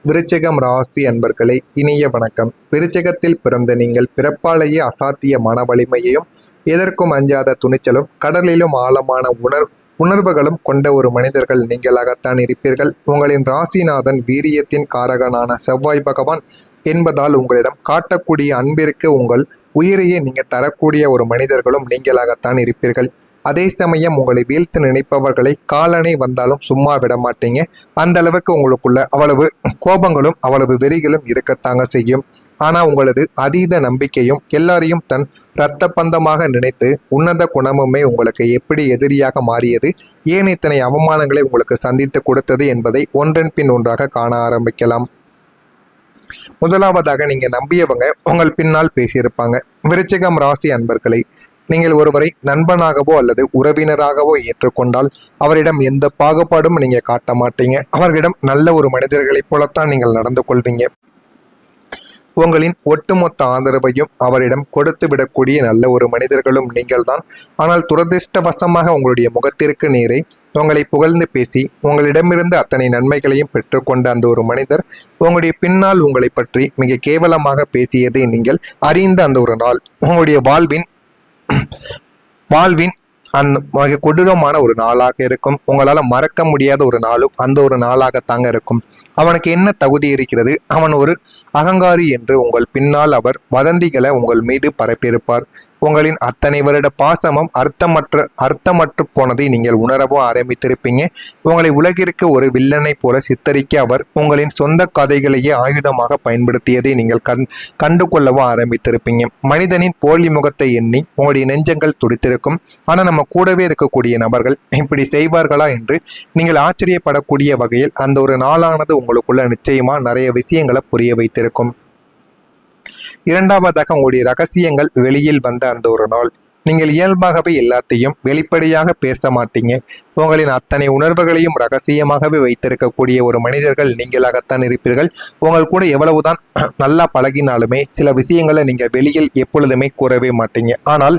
விருச்சிகம் ராசி அன்பர்களே, இனிய வணக்கம். விருச்சிகத்தில் பிறந்த நீங்கள் பிறப்பாலேயே அசாத்திய மன வலிமையையும் எதற்கும் அஞ்சாத துணிச்சலும் கடலிலும் ஆழமான உணர்வுகளும் கொண்ட ஒரு மனிதர்கள் நீங்களாகத்தான் இருப்பீர்கள். உங்களின் ராசிநாதன் வீரியத்தின் காரகனான செவ்வாய் பகவான் என்பதால் உங்களிடம் காட்டக்கூடிய அன்பிற்கு உங்கள் உயிரையே நீங்க தரக்கூடிய ஒரு மனிதர்களும் நீங்களாகத்தான் இருப்பீர்கள். அதே சமயம் உங்களை வீழ்த்து நினைப்பவர்களை காலனை வந்தாலும் சும்மா விட மாட்டீங்க. அந்த அளவுக்கு உங்களுக்குள்ள அவ்வளவு கோபங்களும் அவ்வளவு வெறிகளும் இருக்கத்தாங்க செய்யும். ஆனா உங்களது அதீத நம்பிக்கையும் எல்லாரையும் தன் இரத்த பந்தமாக நினைத்து உன்னத குணமுமே உங்களுக்கு எப்படி எதிரியாக மாறியது, ஏன் இத்தனை அவமானங்களை உங்களுக்கு சந்தித்து கொடுத்தது என்பதை ஒன்றன் பின் ஒன்றாக காண ஆரம்பிக்கலாம். முதலாவதாக நீங்க நம்பியவங்க உங்கள் பின்னால் பேசியிருப்பாங்க. விருச்சிகம் ராசி அன்பர்களை, நீங்கள் ஒருவரை நண்பனாகவோ அல்லது உறவினராகவோ ஏற்றுக்கொண்டால் அவரிடம் எந்த பாகுபாடும் நீங்க காட்ட மாட்டீங்க. அவர்களிடம் நல்ல ஒரு மனிதர்களைப் போலத்தான் நீங்கள் நடந்து கொள்வீங்க. உங்களின் ஒட்டுமொத்த ஆதரவையும் அவரிடம் கொடுத்து விடக்கூடிய நல்ல ஒரு மனிதர்களும் நீங்கள்தான். ஆனால் துரதிருஷ்டவசமாக உங்களுடைய முகத்திற்கு நேரே உங்களை புகழ்ந்து பேசி உங்களிடமிருந்து அத்தனை நன்மைகளையும் பெற்றுக்கொண்ட அந்த ஒரு மனிதர் உங்களுடைய பின்னால் உங்களை பற்றி மிக கேவலமாக பேசியதை நீங்கள் அறிந்த அந்த ஒரு நாள் உங்களுடைய வாழ்வின் அந்த மிக கொடூரமான ஒரு நாளாக இருக்கும். உங்களால் மறக்க முடியாத ஒரு நாளும் அந்த ஒரு நாளாகத்தாங்க இருக்கும். அவனுக்கு என்ன தகுதி இருக்கிறது, அவன் ஒரு அகங்காரி என்று உங்கள் பின்னால் அவர் வதந்திகளை உங்கள் மீது பரப்பியிருப்பார். உங்களின் அத்தனை வருட பாசமும் அர்த்தமற்று போனதை நீங்கள் உணரவும் ஆரம்பித்திருப்பீங்க. உங்களை உலகிற்கு ஒரு வில்லனை போல சித்தரிக்க அவர் உங்களின் சொந்த கதைகளையே ஆயுதமாக பயன்படுத்தியதை நீங்கள் கண்டு கொள்ளவும் ஆரம்பித்திருப்பீங்க. மனிதனின் போலி முகத்தை எண்ணி உங்களுடைய நெஞ்சங்கள் துடித்திருக்கும். ஆனால் நம்ம கூடவே இருக்கக்கூடிய நபர்கள் இப்படி செய்வார்களா என்று நீங்கள் ஆச்சரியப்படக்கூடிய வகையில் அந்த ஒரு நாளானது உங்களுக்குள்ள நிச்சயமா நிறைய விஷயங்களை புரிய வைத்திருக்கும். இரண்டாவதாக உங்களுடைய ரகசியங்கள் வெளியில் வந்த அந்த ஒரு நாள். நீங்கள் இயல்பாகவே எல்லாத்தையும் வெளிப்படையாக பேச மாட்டீங்க. உங்களின் அத்தனை உணர்வுகளையும் ரகசியமாகவே வைத்திருக்கக்கூடிய ஒரு மனிதர்கள் நீங்களாகத்தான் இருப்பீர்கள். உங்கள் கூட எவ்வளவுதான் நல்லா பழகினாலுமே சில விஷயங்களை நீங்கள் வெளியில் எப்பொழுதுமே கூறவே மாட்டீங்க. ஆனால்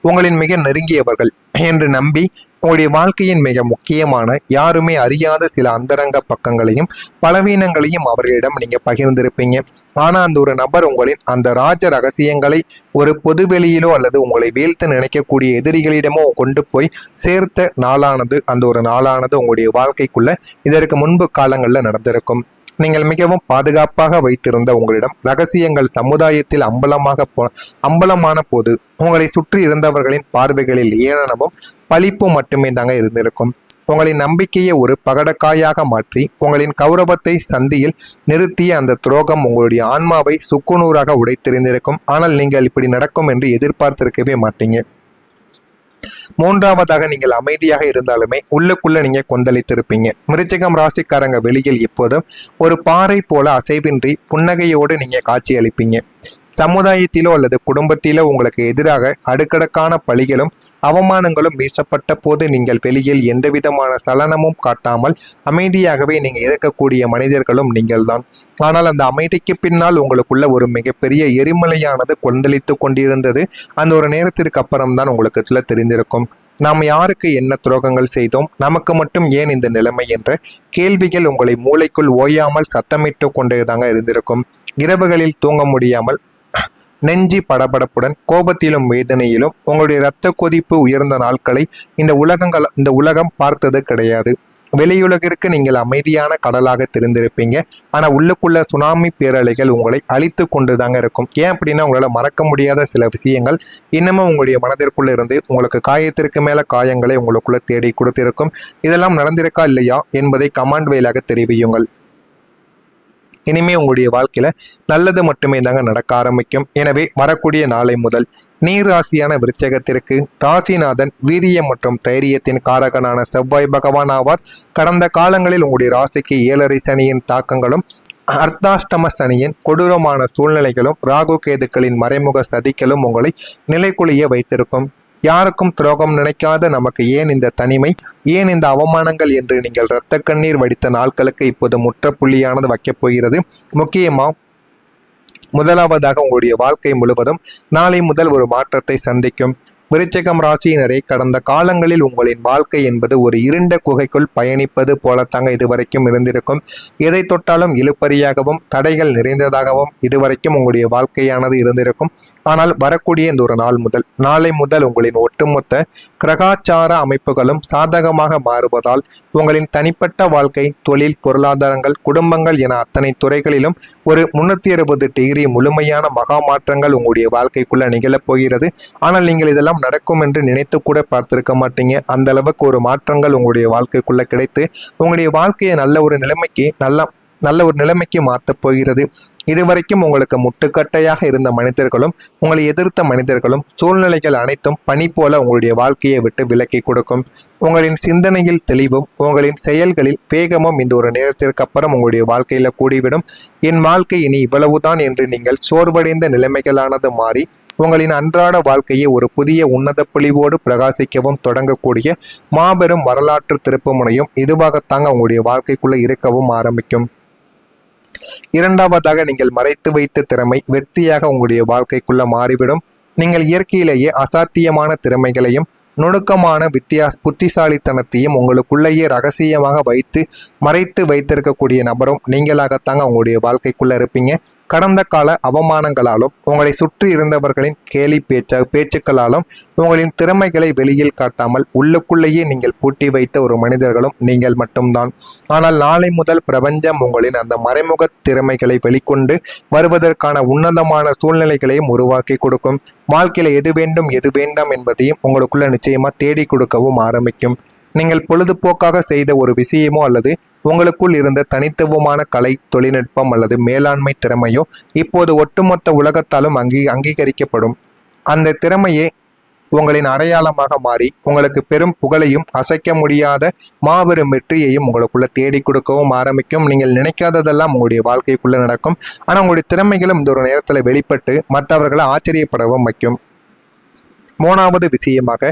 உங்களின் மிக நெருங்கியவர்கள் என்று நம்பி உங்களுடைய வாழ்க்கையின் மிக முக்கியமான யாருமே அறியாத சில அந்தரங்க பக்கங்களையும் பலவீனங்களையும் அவர்களிடம் நீங்க பகிர்ந்திருப்பீங்க. ஆனா அந்த ஒரு நபர் உங்களின் அந்த ராஜ ரகசியங்களை ஒரு பொதுவெளியிலோ அல்லது உங்களை வீழ்த்த நினைக்கக்கூடிய எதிரிகளிடமோ கொண்டு போய் சேர்த்த நாளானது அந்த ஒரு நாளானது உங்களுடைய வாழ்க்கைக்குள்ள இதற்கு முன்பு காலங்களில் நடந்திருக்கும். நீங்கள் மிகவும் பாதுகாப்பாக வைத்திருந்த உங்களிடம் ரகசியங்கள் சமுதாயத்தில் அம்பலமான போது உங்களை சுற்றி இருந்தவர்களின் பார்வைகளில் ஏளனமும் பழிப்பு மட்டுமே தாங்க இருந்திருக்கும். உங்களின் நம்பிக்கையை ஒரு பகடக்காயாக மாற்றி உங்களின் கௌரவத்தை சந்தியில் நிறுத்திய அந்த துரோகம் உங்களுடைய ஆன்மாவை சுக்குநூறாக உடைத்தெறிந்திருக்கும். ஆனால் நீங்கள் இப்படி நடக்கும் என்று எதிர்பார்த்திருக்கவே மாட்டீங்க. மூன்றாவதாக நீங்கள் அமைதியாக இருந்தாலுமே உள்ளுக்குள்ள நீங்க கொந்தளித்திருப்பீங்க. விருச்சிகம் ராசிக்காரங்க வெளியில் எப்போதும் ஒரு பாறை போல அசைவின்றி புன்னகையோடு நீங்க காட்சி அளிப்பீங்க. சமுதாயத்திலோ அல்லது குடும்பத்திலோ உங்களுக்கு எதிராக அடுக்கடுக்கான பழிகளும் அவமானங்களும் வீசப்பட்ட போது நீங்கள் வெளியில் எந்தவிதமான சலனமும் காட்டாமல் அமைதியாகவே நீங்க இருக்கக்கூடிய மனிதர்களும் நீங்கள்தான். ஆனால் அந்த அமைதிக்கு பின்னால் உங்களுக்குள்ள ஒரு மிகப்பெரிய எரிமலையானது கொந்தளித்து கொண்டிருந்தது. அந்த ஒரு நேரத்திற்கு அப்புறம்தான் உங்களுக்கு சில தெரிந்திருக்கும். நாம் யாருக்கு என்ன துரோகங்கள் செய்தோம், நமக்கு மட்டும் ஏன் இந்த நிலைமை என்ற கேள்விகள் உங்களை மூளைக்குள் ஓயாமல் சத்தமிட்டு கொண்டேதாங்க இருந்திருக்கும். இரவுகளில் தூங்க முடியாமல் நெஞ்சி படபடப்புடன் கோபத்திலும் வேதனையிலும் உங்களுடைய இரத்த கொதிப்பு உயர்ந்த நாட்களை இந்த உலகம் பார்த்தது கிடையாது. வெளியுலகிற்கு நீங்கள் அமைதியான கடலாக தெரிந்திருப்பீங்க. ஆனா உள்ளுக்குள்ள சுனாமி பேரலைகள் உங்களை அழித்து கொண்டு தாங்க இருக்கும். ஏன் அப்படின்னா உங்களால மறக்க முடியாத சில விஷயங்கள் இன்னமும் உங்களுடைய மனதிற்குள்ள இருந்து உங்களுக்கு காயத்திற்கு மேல காயங்களை உங்களுக்குள்ள தேடி கொடுத்திருக்கும். இதெல்லாம் நடந்திருக்கா இல்லையா என்பதை கமெண்ட் வாயிலாக தெரிவியுங்கள். இனிமே உங்களுடைய வாழ்க்கையில நல்லது மட்டுமே தாங்க நடக்க ஆரம்பிக்கும். எனவே வரக்கூடிய நாளை முதல் நீர் ராசியான விருச்சகத்திற்கு ராசிநாதன் வீரிய மற்றும் தைரியத்தின் காரகனான செவ்வாய் பகவான் ஆவார். கடந்த காலங்களில் உங்களுடைய ராசிக்கு 7.5 சனியின் தாக்கங்களும் அர்த்தாஷ்டம சனியின் கொடூரமான சூழ்நிலைகளும் ராகு கேதுக்களின் மறைமுக சதிகளும் உங்களை நிலைக்குலிய வைத்திருக்கும். யாருக்கும் துரோகம் நினைக்காத நமக்கு ஏன் இந்த தனிமை, ஏன் இந்த அவமானங்கள் என்று நீங்கள் இரத்த கண்ணீர் வடித்த நாட்களுக்கு இப்போது முற்றுப்புள்ளியானது வைக்கப் போகிறது. முக்கியமா முதலாவதாக உங்களுடைய வாழ்க்கை முழுவதும் நாளை முதல் ஒரு மாற்றத்தை சந்திக்கும். விருச்சிகம் ராசியினரை கடந்த காலங்களில் உங்களின் வாழ்க்கை என்பது ஒரு இருண்ட குகைக்குள் பயணிப்பது போலத்தாங்க இதுவரைக்கும் இருந்திருக்கும். எதை தொட்டாலும் இழுபறியாகவும் தடைகள் நிறைந்ததாகவும் இதுவரைக்கும் உங்களுடைய வாழ்க்கையானது இருந்திருக்கும். ஆனால் வரக்கூடிய இந்த ஒரு நாளை முதல் உங்களின் ஒட்டுமொத்த கிரகாச்சார அமைப்புகளும் சாதகமாக மாறுவதால் உங்களின் தனிப்பட்ட வாழ்க்கை, தொழில், பொருளாதாரங்கள், குடும்பங்கள் என அத்தனை துறைகளிலும் ஒரு 360 டிகிரி முழுமையான மகா மாற்றங்கள் உங்களுடைய வாழ்க்கைக்குள்ள நிகழப் போகிறது. ஆனால் நீங்கள் இதெல்லாம் நடக்கும் என்று நினைத்து கூட பார்த்திருக்க மாட்டீங்க. அந்த அளவுக்கு ஒரு மாற்றங்கள் உங்களுடைய வாழ்க்கைக்குள்ள கிடைத்து உங்களுடைய வாழ்க்கையை நல்ல ஒரு நிலைமைக்கு மாற்றப் போகிறது. இதுவரைக்கும் உங்களுக்கு முட்டுக்கட்டையாக இருந்த மனிதர்களும் உங்களை எதிர்த்த மனிதர்களும் சூழ்நிலைகள் அனைத்தும் பனி போல உங்களுடைய வாழ்க்கையை விட்டு விலக்கி கொடுக்கும். உங்களின் சிந்தனையில் தெளிவும் உங்களின் செயல்களில் வேகமும் இந்த ஒரு நேரத்திற்கு அப்புறம் உங்களுடைய வாழ்க்கையில கூடிவிடும். என் வாழ்க்கை இனி இவ்வளவுதான் என்று நீங்கள் சோர்வடைந்த நிலைமைகளானது மாறி உங்களின் அன்றாட வாழ்க்கையை ஒரு புதிய உன்னத பொலிவோடு பிரகாசிக்கவும் தொடங்கக்கூடிய மாபெரும் வரலாற்று திருப்பு முனையும் இதுவாகத்தாங்க உங்களுடைய வாழ்க்கைக்குள்ள இருக்கவும் ஆரம்பிக்கும். இரண்டாவதாக, நீங்கள் மறைத்து வைத்த திறமை வெற்றியாக உங்களுடைய வாழ்க்கைக்குள்ள மாறிவிடும். நீங்கள் இயற்கையிலேயே அசாத்தியமான திறமைகளையும் நுணுக்கமான புத்திசாலித்தனத்தையும் உங்களுக்குள்ளேயே ரகசியமாக மறைத்து வைத்திருக்கக்கூடிய நபரும் நீங்களாகத்தாங்க உங்களுடைய வாழ்க்கைக்குள்ள இருப்பீங்க. கடந்த கால அவமானங்களாலும் உங்களை சுற்றி இருந்தவர்களின் கேலி பேச்சுக்களாலும் உங்களின் திறமைகளை வெளியில் காட்டாமல் உள்ளுக்குள்ளேயே நீங்கள் பூட்டி வைத்த ஒரு மனிதர்களும் நீங்கள் மட்டும்தான். ஆனால் நாளை முதல் பிரபஞ்சம் உங்களின் அந்த மறைமுக திறமைகளை வெளிக்கொண்டு வருவதற்கான உன்னதமான சூழ்நிலைகளையும் உருவாக்கி கொடுக்கும். வாழ்க்கையில எது வேண்டும் எது வேண்டாம் என்பதையும் உங்களுக்குள்ள நிச்சயமா தேடி கொடுக்கவும் ஆரம்பிக்கும். நீங்கள் பொழுதுபோக்காக செய்த ஒரு விஷயமோ அல்லது உங்களுக்குள் இருந்த தனித்துவமான கலை, தொழில்நுட்பம் அல்லது மேலாண்மை திறமையோ இப்போது ஒட்டுமொத்த உலகத்தாலும் அங்கீகரிக்கப்படும். அந்த திறமையே உங்களின் அடையாளமாக மாறி உங்களுக்கு பெரும் புகழையும் அசைக்க முடியாத மாபெரும் வெற்றியையும் உங்களுக்குள்ள தேடி கொடுக்கவும் ஆரம்பிக்கும். நீங்கள் நினைக்காததெல்லாம் உங்களுடைய வாழ்க்கைக்குள்ள நடக்கும். ஆனால் உங்களுடைய திறமைகளும் இந்த ஒரு நேரத்தில் வெளிப்பட்டு மற்றவர்களை ஆச்சரியப்படவும் வைக்கும். மூணாவது விஷயமாக,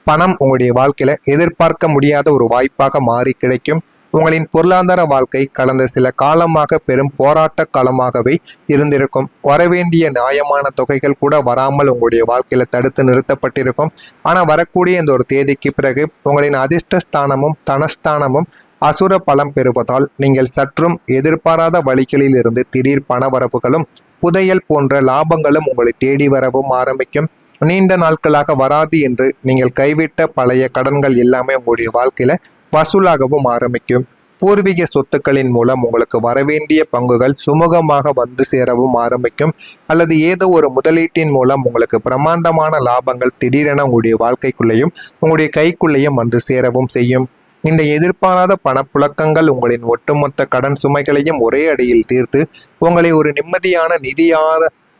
பணம் உங்களுடைய வாழ்க்கையில எதிர்பார்க்க முடியாத ஒரு வாய்ப்பாக மாறி கிடைக்கும். உங்களின் பொருளாதார வாழ்க்கை கடந்த சில காலமாக பெரும் போராட்ட காலமாகவே இருந்திருக்கும். வரவேண்டிய நியாயமான தொகைகள் கூட வராமல் உங்களுடைய வாழ்க்கையில தடுத்து நிறுத்தப்பட்டிருக்கும். ஆனால் வரக்கூடிய இந்த ஒரு தேதிக்கு பிறகு உங்களின் அதிர்ஷ்டஸ்தானமும் தனஸ்தானமும் அசுர பலம் பெறுவதால் நீங்கள் சற்றும் எதிர்பாராத வழிகளில் இருந்து திடீர் பணவரவுகளும் புதையல் போன்ற லாபங்களும் உங்களை தேடி வரவும் ஆரம்பிக்கும். நீண்ட நாட்களாக வராது என்று நீங்கள் கைவிட்ட பழைய கடன்கள் எல்லாமே உங்களுடைய வாழ்க்கையில வசூலாகவும் ஆரம்பிக்கும். பூர்வீக சொத்துக்களின் மூலம் உங்களுக்கு வரவேண்டிய பங்குகள் சுமூகமாக வந்து சேரவும் ஆரம்பிக்கும். அல்லது ஏதோ ஒரு முதலீட்டின் மூலம் உங்களுக்கு பிரமாண்டமான லாபங்கள் திடீரென உங்களுடைய வாழ்க்கைக்குள்ளேயும் உங்களுடைய கைக்குள்ளேயும் வந்து சேரவும் செய்யும். இந்த எதிர்பாராத பணப்புழக்கங்கள் உங்களின் ஒட்டுமொத்த கடன் சுமைகளையும் ஒரே அடியில் தீர்த்து உங்களை ஒரு நிம்மதியான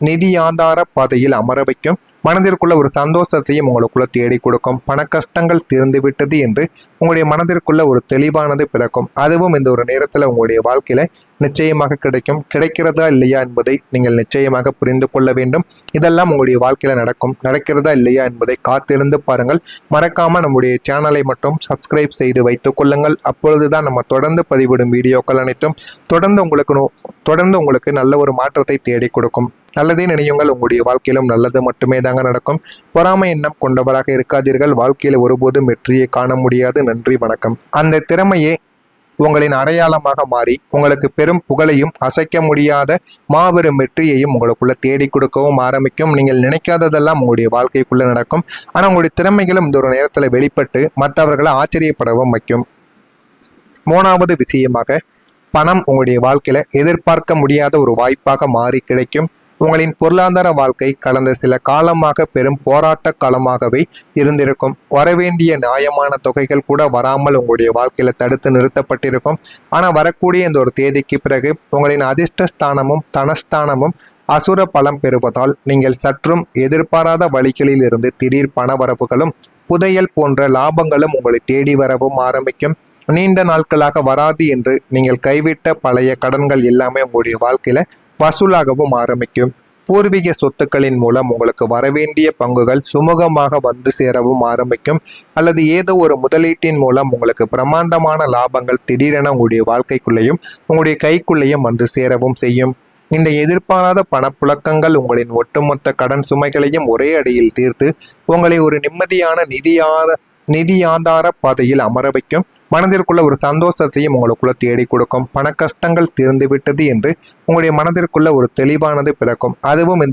நிதி ஆதார பாதையில் அமர வைக்கும். மனதிற்குள்ள ஒரு சந்தோஷத்தையும் உங்களுக்குள்ள தேடி கொடுக்கும். பண கஷ்டங்கள் தீர்ந்து விட்டது என்று உங்களுடைய மனதிற்குள்ள ஒரு தெளிவானது பிறக்கும். அதுவும் இந்த ஒரு நேரத்தில் உங்களுடைய வாழ்க்கையில நிச்சயமாக கிடைக்கும். கிடைக்கிறதா இல்லையா என்பதை நீங்கள் நிச்சயமாக புரிந்து கொள்ள வேண்டும். இதெல்லாம் உங்களுடைய வாழ்க்கையில நடக்கிறதா இல்லையா என்பதை காத்திருந்து பாருங்கள். மறக்காம நம்முடைய சேனலை மட்டும் சப்ஸ்கிரைப் செய்து வைத்துக் கொள்ளுங்கள். அப்பொழுதுதான் நம்ம தொடர்ந்து பதிவிடும் வீடியோக்கள் அனைத்தும் தொடர்ந்து உங்களுக்கு நல்ல ஒரு மாற்றத்தை தேடி கொடுக்கும். நல்லதே நினையுங்கள். உங்களுடைய வாழ்க்கையிலும் நல்லது மட்டுமே தாங்க நடக்கும். பொறாமை எண்ணம் கொண்டவராக இருக்காதீர்கள். வாழ்க்கையில ஒருபோதும் வெற்றியை காண முடியாது. நன்றி, வணக்கம். அந்த திறமையே உங்களின் அடையாளமாக மாறி உங்களுக்கு பெரும் புகழையும் அசைக்க முடியாத மாபெரும் வெற்றியையும் உங்களுக்குள்ள தேடி கொடுக்கவும் ஆரம்பிக்கும். நீங்கள் நினைக்காததெல்லாம் உங்களுடைய வாழ்க்கைக்குள்ள நடக்கும். ஆனால் உங்களுடைய திறமைகளும் இந்த ஒரு நேரத்தில் வெளிப்பட்டு மற்றவர்களை ஆச்சரியப்படவும் வைக்கும். மூணாவது விஷயமாக, பணம் உங்களுடைய வாழ்க்கையில எதிர்பார்க்க முடியாத ஒரு வாய்ப்பாக மாறி கிடைக்கும். உங்களின் பொருளாதார வாழ்க்கை கடந்த சில காலமாக பெரும் போராட்ட காலமாகவே இருந்திருக்கும். வரவேண்டிய நியாயமான தொகைகள் கூட வராமல் உங்களுடைய வாழ்க்கையில தடுத்து நிறுத்தப்பட்டிருக்கும். ஆனால் வரக்கூடிய இந்த ஒரு தேதிக்கு பிறகு உங்களின் அதிர்ஷ்டஸ்தானமும் தனஸ்தானமும் அசுர பலம் பெறுவதால் நீங்கள் சற்றும் எதிர்பாராத வழிகளில் இருந்து திடீர் பணவரவுகளும் புதையல் போன்ற லாபங்களும் உங்களை தேடி வரவும் ஆரம்பிக்கும். நீண்ட நாட்களாக வராது என்று நீங்கள் கைவிட்ட பழைய கடன்கள் எல்லாமே உங்களுடைய வாழ்க்கையில வசூலாகவும் ஆரம்பிக்கும். பூர்வீக சொத்துக்களின் மூலம் உங்களுக்கு வரவேண்டிய பங்குகள் சுமூகமாக வந்து சேரவும் ஆரம்பிக்கும். அல்லது ஏதோ ஒரு முதலீட்டின் மூலம் உங்களுக்கு பிரமாண்டமான லாபங்கள் திடீரென உங்களுடைய வாழ்க்கைக்குள்ளேயும் உங்களுடைய கைக்குள்ளேயும் வந்து சேரவும் செய்யும். இந்த எதிர்பாராத பணப்புழக்கங்கள் உங்களின் ஒட்டுமொத்த கடன் சுமைகளையும் ஒரே அடியில் தீர்த்து உங்களை ஒரு நிம்மதியான நிதி ஆதார பாதையில் அமர வைக்கும். மனதிற்குள்ள ஒரு சந்தோஷத்தையும் உங்களுக்குள்ள தேடி கொடுக்கும். பண கஷ்டங்கள் தீர்ந்து விட்டது என்று உங்களுடைய மனதிற்குள்ள ஒரு தெளிவானது பிறக்கும். அதுவும் இந்த